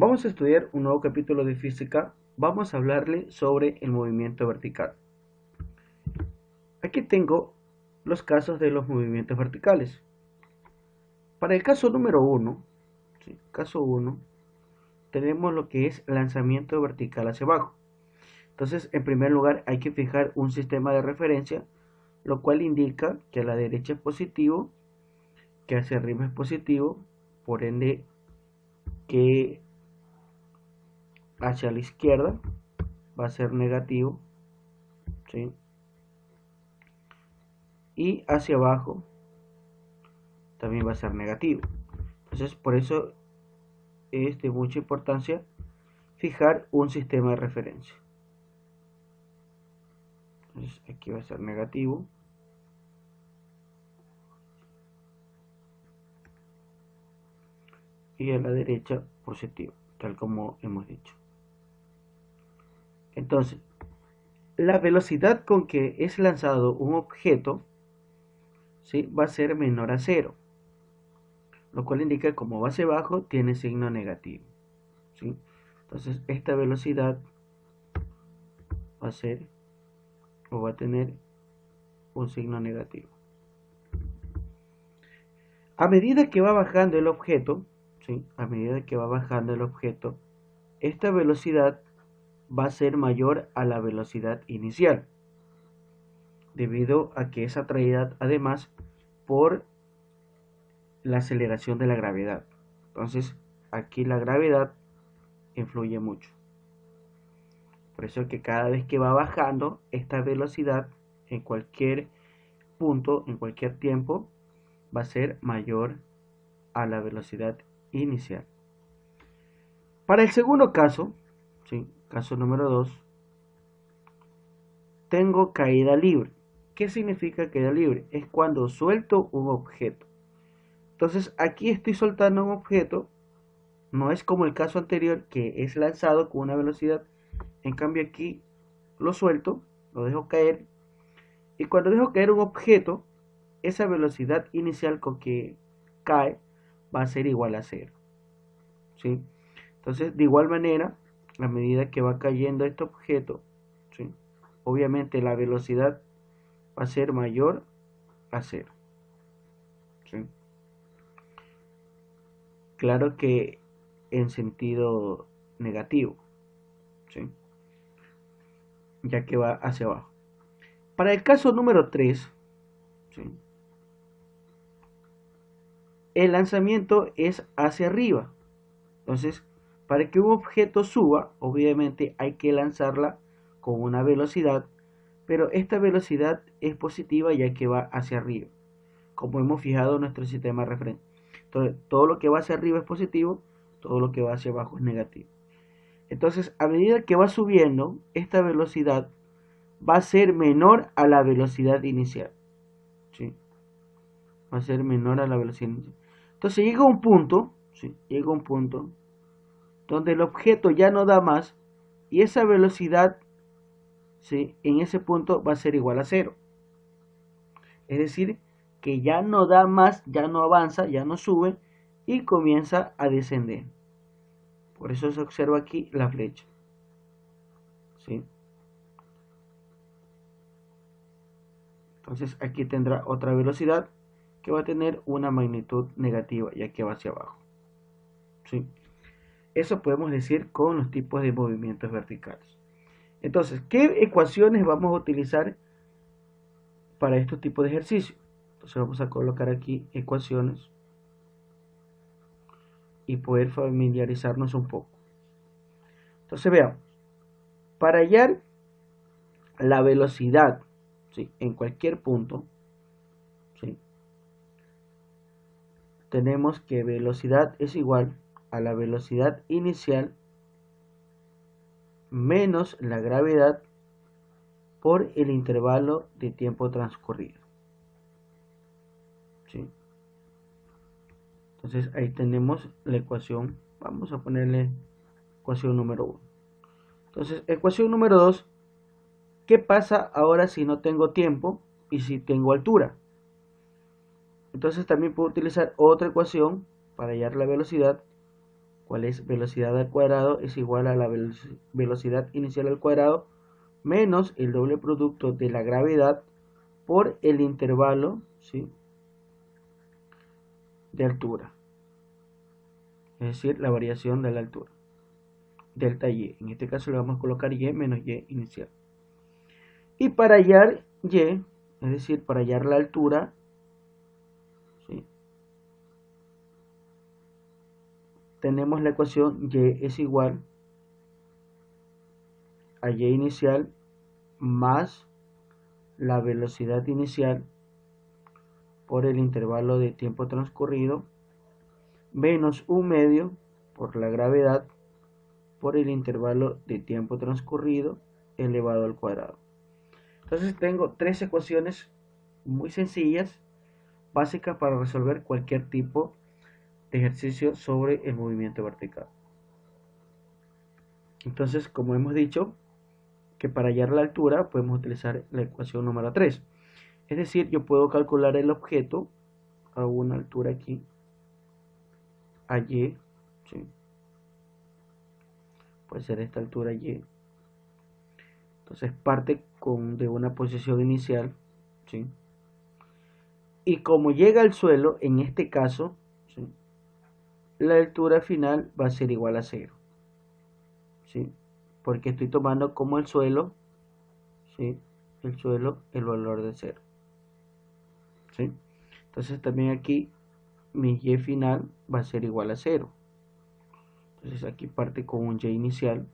Vamos a estudiar un nuevo capítulo de física. Vamos a hablarle sobre el movimiento vertical. Aquí tengo los casos de los movimientos verticales. Para el caso número 1, caso 1, tenemos lo que es lanzamiento vertical hacia abajo. Entonces, en primer lugar, hay que fijar un sistema de referencia, lo cual indica que a la derecha es positivo, que hacia arriba es positivo, por ende que hacia la izquierda va a ser negativo, ¿sí? Y hacia abajo también va a ser negativo. Entonces, por eso es de mucha importancia fijar un sistema de referencia. Entonces, aquí va a ser negativo. Y a la derecha positivo, tal como hemos dicho. Entonces, la velocidad con que es lanzado un objeto, ¿sí?, va a ser menor a 0, lo cual indica que como va hacia abajo tiene signo negativo, ¿sí? Entonces esta velocidad va a ser o va a tener un signo negativo. A medida que va bajando el objeto, ¿sí?, a medida que va bajando el objeto, esta velocidad va a ser mayor a la velocidad inicial, debido a que es atraída además por la aceleración de la gravedad. Entonces, aquí la gravedad influye mucho. Por eso es que cada vez que va bajando esta velocidad en cualquier punto, en cualquier tiempo, va a ser mayor a la velocidad inicial. Para el segundo caso, ¿sí?, caso número 2, tengo caída libre. ¿Qué significa caída libre? Es cuando suelto un objeto. Entonces aquí estoy soltando un objeto, no es como el caso anterior que es lanzado con una velocidad. En cambio aquí lo suelto, lo dejo caer, y cuando dejo caer un objeto, esa velocidad inicial con que cae va a ser igual a 0, ¿sí? Entonces, de igual manera, a medida que va cayendo este objeto, ¿sí?, obviamente la velocidad va a ser mayor a 0, ¿sí? Claro que en sentido negativo, ¿sí?, ya que va hacia abajo. Para el caso número 3, ¿sí?, el lanzamiento es hacia arriba. Entonces, para que un objeto suba, obviamente hay que lanzarla con una velocidad, pero esta velocidad es positiva ya que va hacia arriba, como hemos fijado en nuestro sistema de referencia. Entonces, todo lo que va hacia arriba es positivo, todo lo que va hacia abajo es negativo. Entonces, a medida que va subiendo, esta velocidad va a ser menor a la velocidad inicial, ¿sí? Va a ser menor a la velocidad inicial. Entonces llega un punto, ¿sí?, llega un punto donde el objeto ya no da más y esa velocidad, ¿sí?, en ese punto va a ser igual a 0. Es decir, que ya no da más, ya no avanza, ya no sube y comienza a descender. Por eso se observa aquí la flecha, ¿sí? Entonces aquí tendrá otra velocidad que va a tener una magnitud negativa ya que va hacia abajo, ¿sí? Eso podemos decir con los tipos de movimientos verticales. Entonces, ¿qué ecuaciones vamos a utilizar para estos tipos de ejercicios? Entonces vamos a colocar aquí ecuaciones y poder familiarizarnos un poco. Entonces veamos, para hallar la velocidad, ¿sí?, en cualquier punto, ¿sí?, tenemos que velocidad es igual a la velocidad inicial menos la gravedad por el intervalo de tiempo transcurrido, ¿sí? Entonces ahí tenemos la ecuación, vamos a ponerle ecuación número 1. Entonces, ecuación número 2, ¿qué pasa ahora si no tengo tiempo y si tengo altura? Entonces también puedo utilizar otra ecuación para hallar la velocidad, ¿Cuál es velocidad al cuadrado? Es igual a la velocidad inicial al cuadrado menos el doble producto de la gravedad por el intervalo, ¿sí?, de altura. Es decir, la variación de la altura. Delta Y. En este caso le vamos a colocar Y menos Y inicial. Y para hallar Y, es decir, para hallar la altura, ¿sí?, tenemos la ecuación Y es igual a Y inicial más la velocidad inicial por el intervalo de tiempo transcurrido menos 1/2 por la gravedad por el intervalo de tiempo transcurrido elevado al cuadrado. Entonces tengo tres ecuaciones muy sencillas, básicas para resolver cualquier tipo de ejercicio sobre el movimiento vertical. Entonces, como hemos dicho, que para hallar la altura podemos utilizar la ecuación número 3. Es decir, yo puedo calcular el objeto a una altura aquí, a Y, ¿sí?, puede ser esta altura Y. Entonces parte de una posición inicial, ¿sí?, y como llega al suelo, en este caso, ¿sí?, la altura final va a ser igual a 0, ¿sí?, porque estoy tomando como el suelo, ¿sí?, el suelo, el valor de 0, ¿sí? Entonces también aquí mi Y final va a ser igual a 0. Entonces aquí parte con un Y inicial,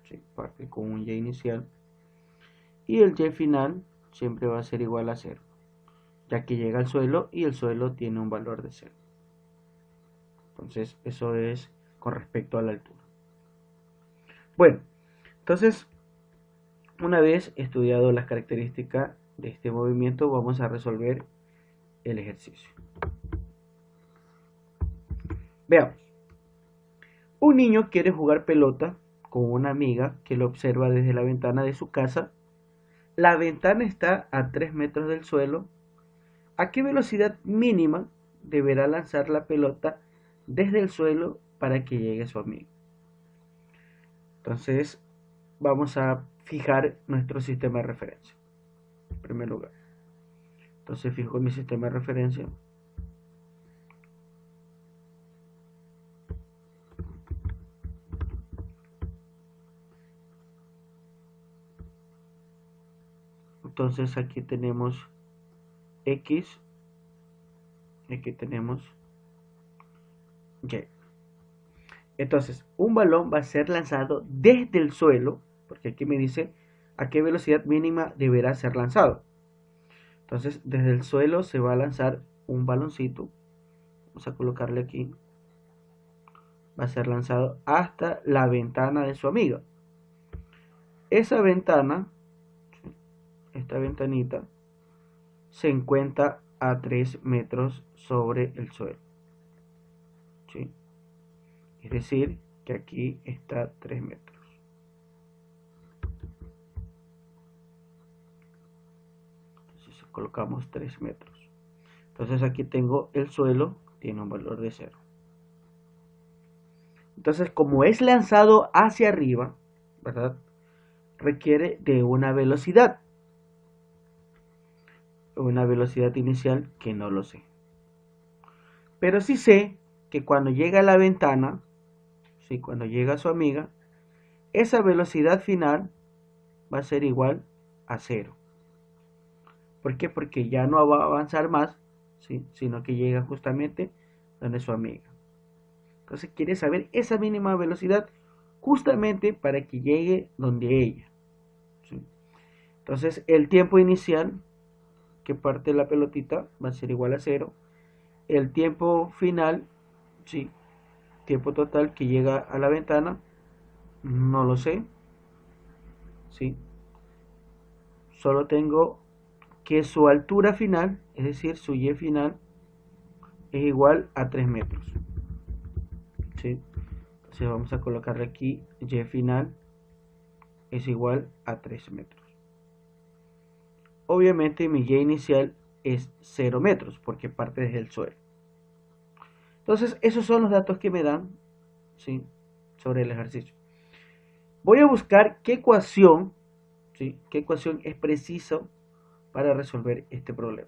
¿sí?, parte con un Y inicial, y el Y final siempre va a ser igual a 0, ya que llega al suelo y el suelo tiene un valor de 0. Entonces eso es con respecto a la altura. Bueno, entonces una vez estudiado las características de este movimiento, vamos a resolver el ejercicio. Veamos. Un niño quiere jugar pelota con una amiga que lo observa desde la ventana de su casa. La ventana está a 3 metros del suelo. ¿A qué velocidad mínima deberá lanzar la pelota desde el suelo para que llegue a su amigo? Entonces vamos a fijar nuestro sistema de referencia en primer lugar. Entonces fijo mi sistema de referencia. Entonces aquí tenemos X, aquí tenemos Y. Entonces, un balón va a ser lanzado desde el suelo, porque aquí me dice a qué velocidad mínima deberá ser lanzado. Entonces, desde el suelo se va a lanzar un baloncito. Vamos a colocarle aquí. Va a ser lanzado hasta la ventana de su amiga. Esa ventana, esta ventanita, se encuentra a 3 metros sobre el suelo, ¿sí? Es decir, que aquí está 3 metros. Entonces colocamos 3 metros. Entonces aquí tengo el suelo, tiene un valor de 0. Entonces, como es lanzado hacia arriba, ¿verdad?, requiere de una velocidad inicial que no lo sé. Pero sí sé que cuando llega a la ventana, ¿sí?, cuando llega a su amiga, esa velocidad final va a ser igual a 0. ¿Por qué? Porque ya no va a avanzar más, ¿sí?, sino que llega justamente donde su amiga. Entonces quiere saber esa mínima velocidad justamente para que llegue donde ella, ¿sí? Entonces el tiempo inicial que parte la pelotita va a ser igual a 0. El tiempo final, ¿sí?, tiempo total que llega a la ventana, no lo sé, ¿sí? Solo tengo que su altura final, es decir, su Y final, es igual a 3 metros, ¿sí? Entonces vamos a colocarle aquí Y final es igual a 3 metros. Obviamente mi Y inicial es 0 metros porque parte desde el suelo. Entonces esos son los datos que me dan, ¿sí?, sobre el ejercicio. Voy a buscar qué ecuación, ¿sí?, qué ecuación es preciso para resolver este problema.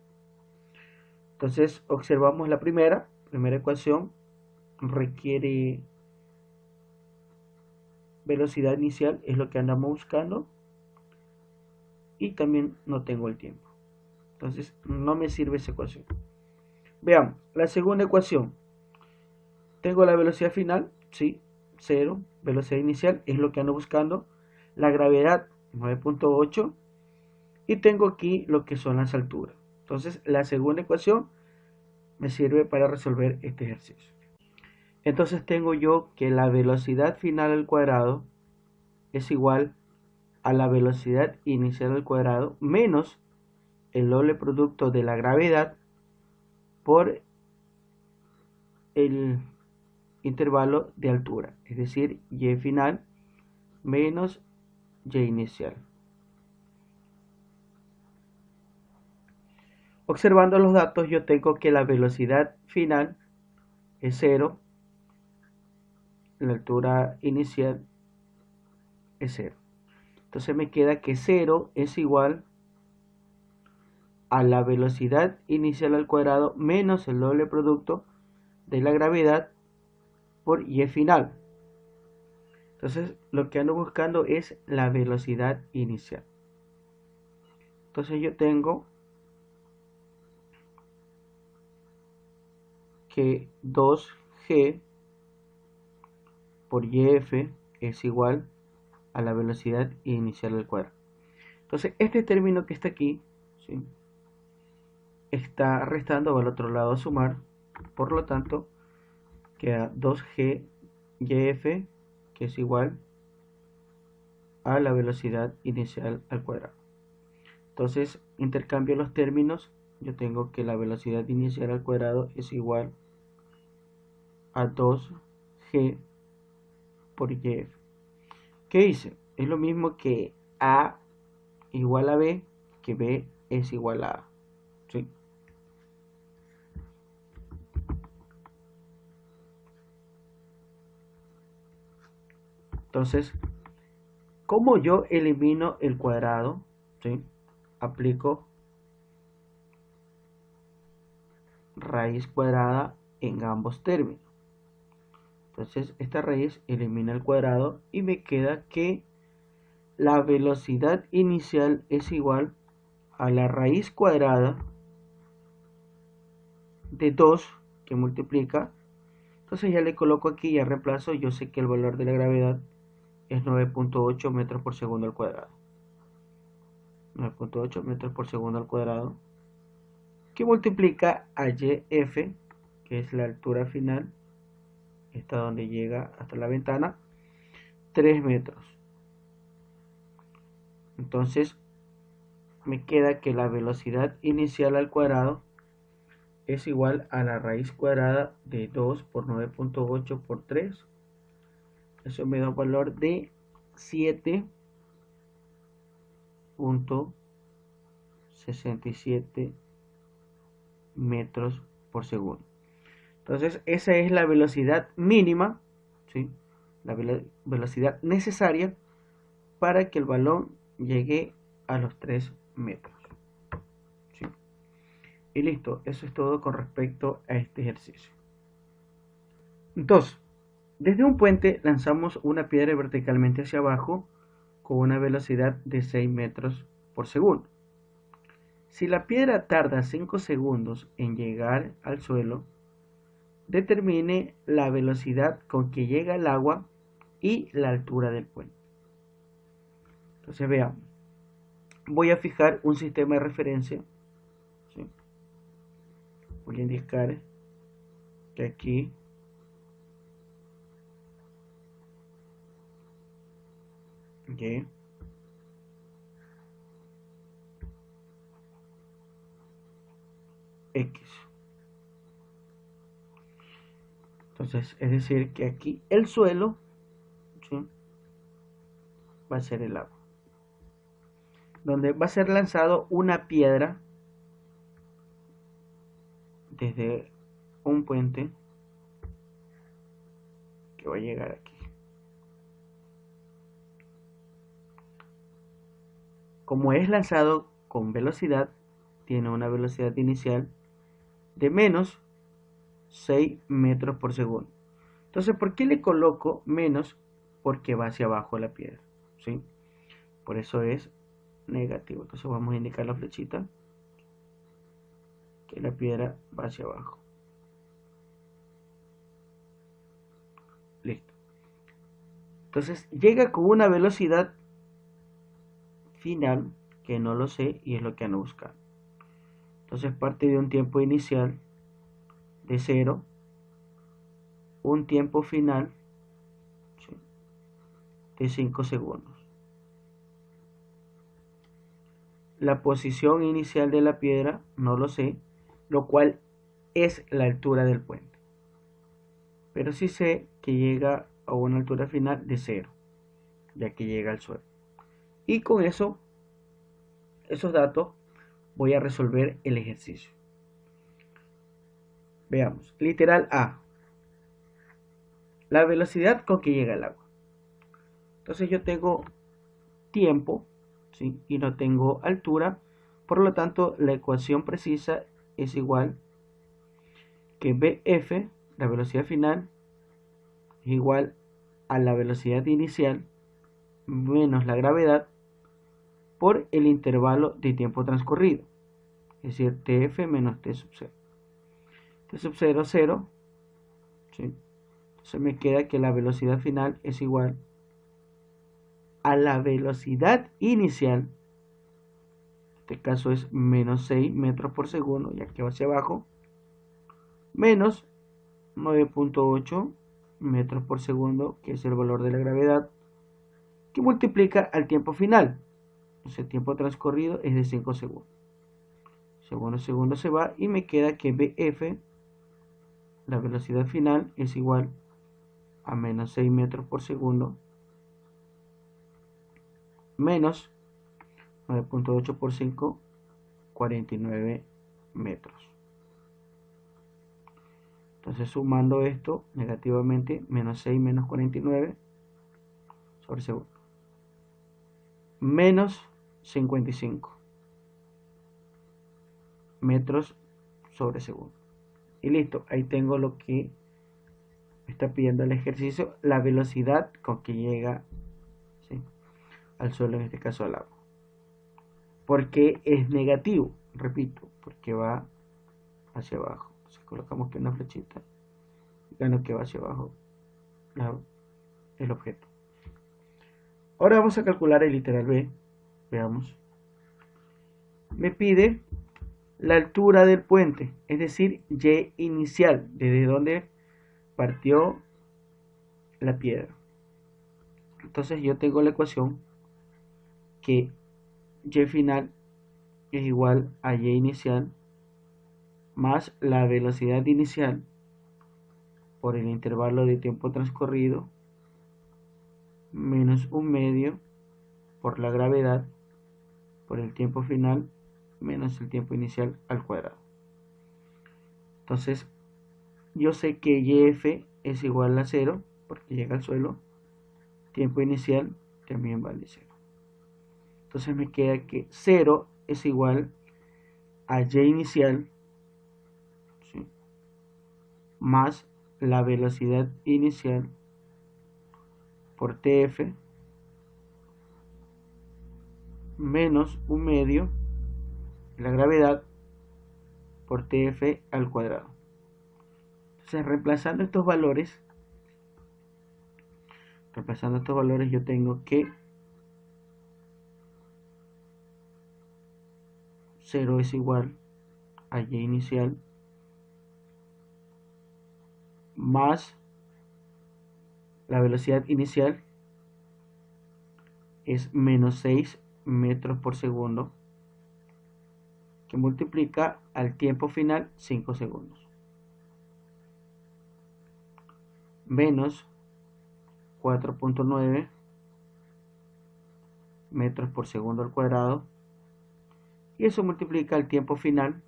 Entonces observamos la primera ecuación, requiere velocidad inicial, es lo que andamos buscando, y también no tengo el tiempo. Entonces no me sirve esa ecuación. Veamos, la segunda ecuación. Tengo la velocidad final, sí, 0. Velocidad inicial es lo que ando buscando. La gravedad, 9.8. Y tengo aquí lo que son las alturas. Entonces la segunda ecuación me sirve para resolver este ejercicio. Entonces tengo yo que la velocidad final al cuadrado es igual a la velocidad inicial al cuadrado menos el doble producto de la gravedad por el intervalo de altura, es decir, y final menos y inicial. Observando los datos, yo tengo que la velocidad final es 0, la altura inicial es 0. Entonces me queda que 0 es igual a la velocidad inicial al cuadrado menos el doble producto de la gravedad por y final. Entonces lo que ando buscando es la velocidad inicial. Entonces yo tengo que 2g por yf es igual a la velocidad inicial al cuadrado. Entonces este término que está aquí, ¿sí?, está restando, va al otro lado a sumar, por lo tanto queda 2g yf, que es igual a la velocidad inicial al cuadrado. Entonces intercambio los términos, yo tengo que la velocidad inicial al cuadrado es igual a 2g por y. ¿Qué hice? Es lo mismo que a igual a b, que b es igual a a, ¿sí? Entonces, ¿cómo yo elimino el cuadrado? ¿Sí? Aplico raíz cuadrada en ambos términos. Entonces esta raíz elimina el cuadrado y me queda que la velocidad inicial es igual a la raíz cuadrada de 2 que multiplica. Entonces ya le coloco aquí, ya reemplazo, yo sé que el valor de la gravedad es 9.8 metros por segundo al cuadrado. 9.8 metros por segundo al cuadrado, que multiplica a YF, que es la altura final, esta donde llega hasta la ventana, 3 metros. Entonces me queda que la velocidad inicial al cuadrado es igual a la raíz cuadrada de 2 por 9.8 por 3. Eso me da un valor de 7.67 metros por segundo. Entonces esa es la velocidad mínima, ¿sí?, la velocidad necesaria para que el balón llegue a los 3 metros. ¿Sí? Y listo, eso es todo con respecto a este ejercicio. Entonces, desde un puente lanzamos una piedra verticalmente hacia abajo con una velocidad de 6 metros por segundo. Si la piedra tarda 5 segundos en llegar al suelo, determine la velocidad con que llega el agua y la altura del puente. Entonces veamos. Voy a fijar un sistema de referencia, ¿sí? Voy a indicar que aquí Y X. Entonces es decir que aquí el suelo, ¿sí?, va a ser el agua, donde va a ser lanzado una piedra desde un puente, ¿ok?, que va a llegar aquí. Como es lanzado con velocidad, tiene una velocidad inicial de menos 6 metros por segundo. Entonces, ¿por qué le coloco menos? Porque va hacia abajo la piedra, ¿sí? Por eso es negativo. Entonces vamos a indicar la flechita que la piedra va hacia abajo. Listo. Entonces llega con una velocidad final que no lo sé y es lo que ando buscando. Entonces parte de un tiempo inicial de 0, un tiempo final, ¿sí?, de 5 segundos. La posición inicial de la piedra no lo sé, lo cual es la altura del puente. Pero sí sé que llega a una altura final de 0, ya que llega al suelo. Y con esos datos voy a resolver el ejercicio. Veamos. Literal A. La velocidad con que llega el agua. Entonces yo tengo tiempo, ¿sí?, y no tengo altura. Por lo tanto, la ecuación precisa es igual que BF, la velocidad final, es igual a la velocidad inicial menos la gravedad por el intervalo de tiempo transcurrido. Es decir, TF menos T sub 0. T sub 0, 0. ¿Sí? Entonces me queda que la velocidad final es igual a la velocidad inicial. En este caso es menos 6 metros por segundo, ya que va hacia abajo, menos 9.8 metros por segundo, que es el valor de la gravedad, que multiplica al tiempo final. Entonces el tiempo transcurrido es de 5 segundos. Segundo se va y me queda que BF, la velocidad final, es igual a menos 6 metros por segundo menos 9.8 por 5, 49 metros. Entonces sumando esto negativamente, menos 6 menos 49 sobre segundo, menos 55 metros sobre segundo. Y listo, ahí tengo lo que me está pidiendo el ejercicio, la velocidad con que llega, ¿sí?, al suelo, en este caso al agua. Porque es negativo, repito, porque va hacia abajo. Entonces colocamos que una flechita, gano que va hacia abajo el objeto. Ahora vamos a calcular el literal B. Veamos. Me pide la altura del puente, es decir, Y inicial, desde donde partió la piedra. Entonces yo tengo la ecuación que Y final es igual a Y inicial más la velocidad inicial por el intervalo de tiempo transcurrido menos un medio por la gravedad por el tiempo final menos el tiempo inicial al cuadrado. Entonces yo sé que YF es igual a 0 porque llega al suelo, tiempo inicial también vale 0. Entonces me queda que 0 es igual a Y inicial, ¿sí?, más la velocidad inicial por TF menos un medio la gravedad por TF al cuadrado. Entonces reemplazando estos valores yo tengo que 0 es igual a Y inicial más la velocidad inicial es menos 6 metros por segundo, que multiplica al tiempo final 5 segundos, menos 4.9 metros por segundo al cuadrado, y eso multiplica el tiempo final,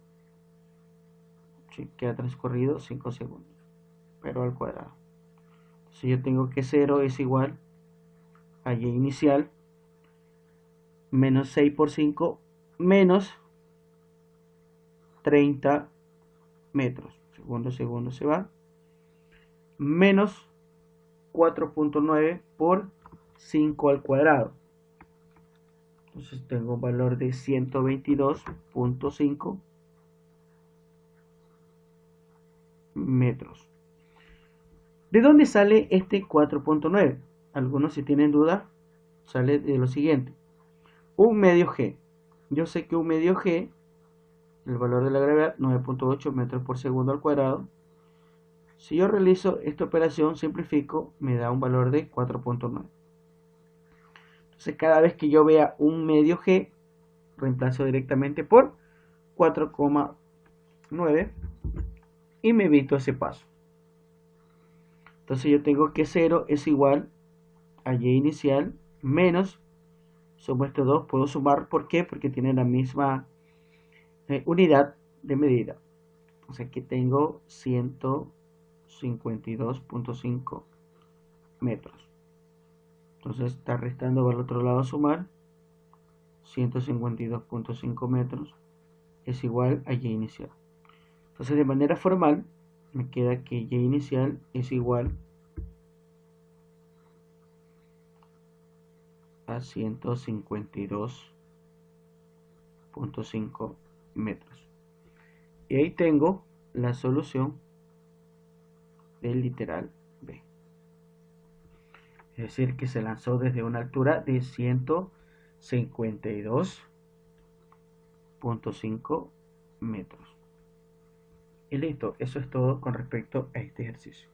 ¿sí?, que ha transcurrido 5 segundos, pero al cuadrado. Si yo tengo que 0 es igual a y inicial menos 6 por 5 menos 30 metros. Segundo se va. Menos 4.9 por 5 al cuadrado. Entonces tengo un valor de 122.5 metros. ¿De dónde sale este 4.9? Algunos, si tienen duda, sale de lo siguiente. Un medio G. Yo sé que un medio G, el valor de la gravedad, 9.8 metros por segundo al cuadrado. Si yo realizo esta operación, simplifico, me da un valor de 4.9. Entonces cada vez que yo vea un medio G, reemplazo directamente por 4,9 y me evito ese paso. Entonces yo tengo que 0 es igual a y inicial menos, sumo estos dos, puedo sumar, ¿por qué? Porque tienen la misma unidad de medida. Entonces aquí tengo 152.5 metros. Entonces está restando al otro lado sumar, 152.5 metros es igual a y inicial. Entonces de manera formal me queda que y inicial es igual a 152.5 metros. Y ahí tengo la solución del literal B. Es decir, que se lanzó desde una altura de 152.5 metros. Y listo, eso es todo con respecto a este ejercicio.